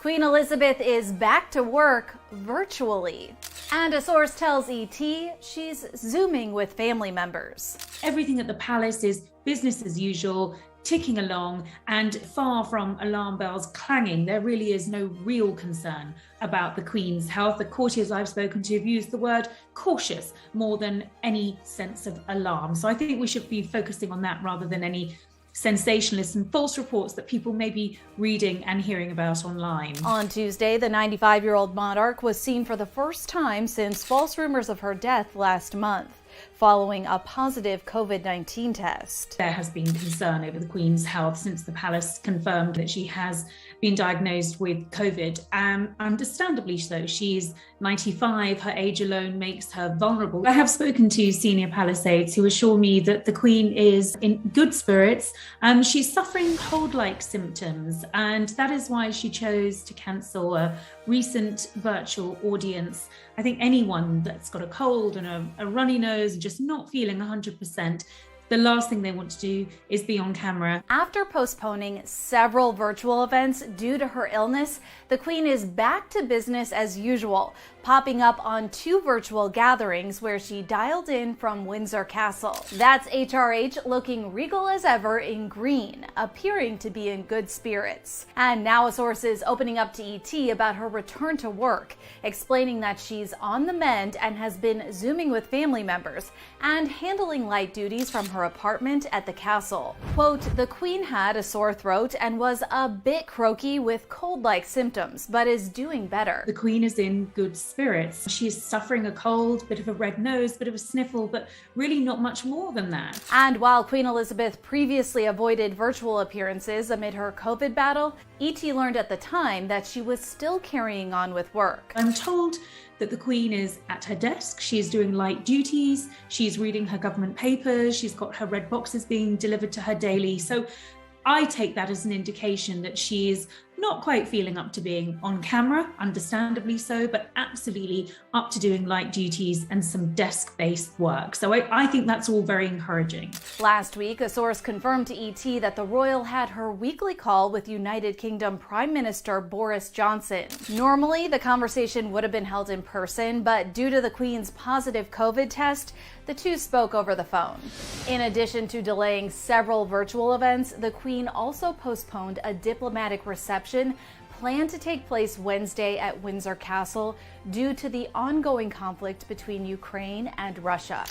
Queen Elizabeth is back to work virtually. And a source tells ET she's Zooming with family members. Everything at the palace is business as usual, ticking along, and far from alarm bells clanging. There really is no real concern about the Queen's health. The courtiers I've spoken to have used the word cautious more than any sense of alarm. So I think we should be focusing on that rather than any sensationalist and false reports that people may be reading and hearing about online. On Tuesday, the 95-year-old monarch was seen for the first time since false rumors of her death last month, following a positive COVID-19 test. There has been concern over the Queen's health since the palace confirmed that she has been diagnosed with COVID. Understandably so. She's 95. Her age alone makes her vulnerable. I have spoken to senior palace aides who assure me that the Queen is in good spirits. She's suffering cold-like symptoms, and that is why she chose to cancel a recent virtual audience. I think anyone that's got a cold and a runny nose and just not feeling 100%, the last thing they want to do is be on camera. After postponing several virtual events due to her illness, the Queen is back to business as usual, popping up on 2 virtual gatherings where she dialed in from Windsor Castle. That's HRH looking regal as ever in green, appearing to be in good spirits. And now a source is opening up to ET about her return to work, explaining that she's on the mend and has been Zooming with family members and handling light duties from her apartment at the castle. Quote, "The Queen had a sore throat and was a bit croaky with cold-like symptoms, but is doing better." The Queen is in good spirits. She's suffering a cold, bit of a red nose, bit of a sniffle, but really not much more than that. And while Queen Elizabeth previously avoided virtual appearances amid her COVID battle, ET learned at the time that she was still carrying on with work. I'm told that the Queen is at her desk, she's doing light duties, she's reading her government papers, she's got her red boxes being delivered to her daily. So I take that as an indication that she is not quite feeling up to being on camera, understandably so, but absolutely up to doing light duties and some desk-based work. So I think that's all very encouraging. Last week, a source confirmed to ET that the royal had her weekly call with United Kingdom Prime Minister Boris Johnson. Normally, the conversation would have been held in person, but due to the Queen's positive COVID test, the two spoke over the phone. In addition to delaying several virtual events, the Queen also postponed a diplomatic reception planned to take place Wednesday at Windsor Castle due to the ongoing conflict between Ukraine and Russia.